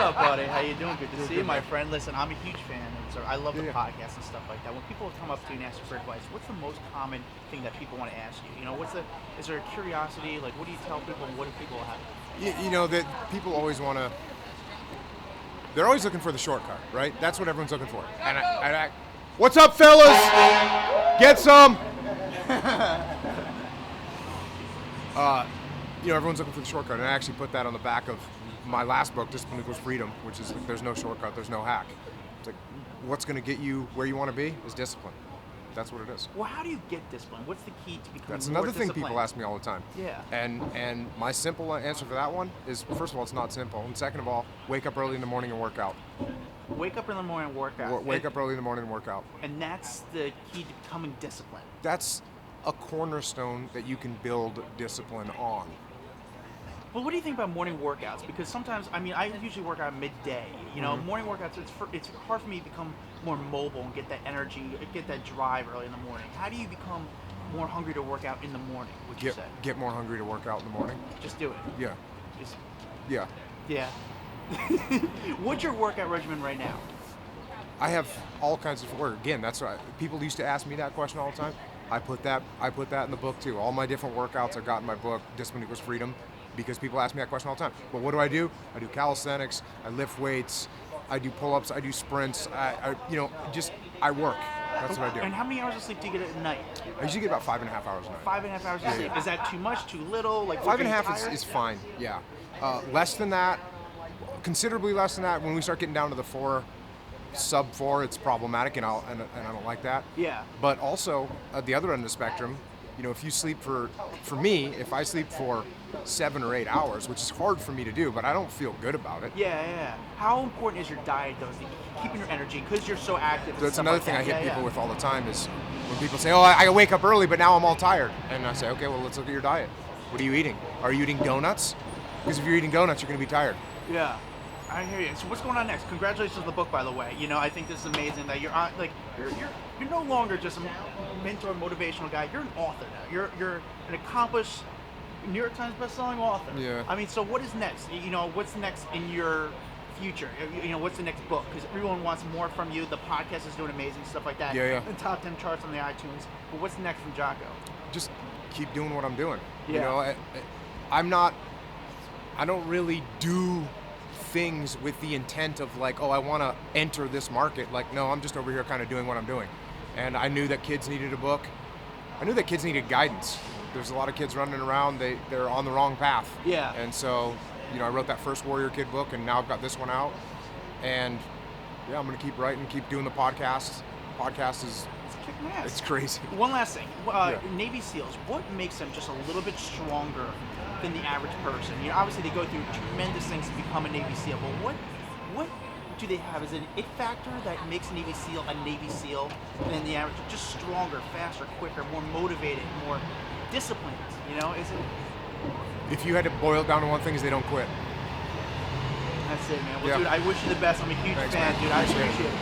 up, buddy? How you doing? Good to see you, my friend. Listen, I'm a huge fan, and so I love the podcast and stuff like that. When people come up to you and ask you for advice, what's the most common thing that people want to ask you? You know, is there a curiosity? Like, what do you tell people, and what do people have? You know, that people always want to, they're always looking for the shortcut, right? That's what everyone's looking for. And what's up, fellas? Get some. You know, everyone's looking for the shortcut, and I actually put that on the back of my last book, Discipline Equals Freedom, which is like, there's no shortcut, there's no hack. It's like, what's going to get you where you want to be is discipline. That's what it is. Well, how do you get discipline? What's the key to becoming That's more another thing disciplined? people ask me all the time. Yeah. And my simple answer for that one is, first of all, it's not simple, and second of all, wake up early in the morning and work out. Wake up in the morning and work out. Wake up early in the morning and work out. And that's the key to becoming disciplined. That's a cornerstone that you can build discipline on. Well, what do you think about morning workouts? Because sometimes, I mean, I usually work out midday. You know, morning workouts, it's hard for me to become more mobile and get that energy, get that drive early in the morning. How do you become more hungry to work out in the morning, would you say? Get more hungry to work out in the morning? Just do it. Yeah. Just, Yeah. yeah. What's your workout regimen right now? I have all kinds of work. Again, that's right. People used to ask me that question all the time. I put that in the book too. All my different workouts I got in my book, Discipline Equals Freedom, because people ask me that question all the time. Well, what do? I do calisthenics, I lift weights, I do pull-ups, I do sprints, I work. That's what I do. And how many hours of sleep do you get at night? I usually get about 5.5 hours a night. 5.5 hours of sleep. Is that too much, too little? Like 5.5 is fine, yeah. Less than that, considerably less than that, when we start getting down to the 4, sub 4, it's problematic, and I don't like that. Yeah. But also, at the other end of the spectrum, you know, if you sleep for me, if I sleep for 7 or 8 hours, which is hard for me to do, but I don't feel good about it. Yeah. How important is your diet, though, keeping your energy, because you're so active? That's another thing I hit people with all the time is when people say, oh, I wake up early, but now I'm all tired. And I say, okay, well, let's look at your diet. What are you eating? Are you eating donuts? Because if you're eating donuts, you're going to be tired. Yeah. I hear you. So what's going on next? Congratulations on the book, by the way. You know, I think this is amazing that you're on, like, you're no longer just a mentor, motivational guy. You're an author now. You're an accomplished New York Times bestselling author. Yeah. I mean, so what is next? You know, what's next in your future? You know, what's the next book? Because everyone wants more from you. The podcast is doing amazing stuff like that. Yeah. The top 10 charts on the iTunes. But what's next from Jocko? Just keep doing what I'm doing. Yeah. You know, I don't really do things with the intent of like, oh, I want to enter this market. Like, no, I'm just over here kind of doing what I'm doing. And I knew that kids needed a book. I knew that kids needed guidance. There's a lot of kids running around, they're on the wrong path. Yeah. And so, you know, I wrote that first Warrior Kid book, and now I've got this one out. And yeah, I'm going to keep writing, keep doing the podcast. Podcast is, kicking ass. It's crazy. One last thing. Navy SEALs, what makes them just a little bit stronger than the average person? You know, obviously they go through tremendous things to become a Navy SEAL, but what do they have? Is it an it factor that makes Navy SEAL a Navy SEAL than the average? Just stronger, faster, quicker, more motivated, more disciplined, you know? Is it? If you had to boil it down to one thing, is they don't quit. That's it, man. Well, dude, I wish you the best. I'm a huge fan, dude. I appreciate it.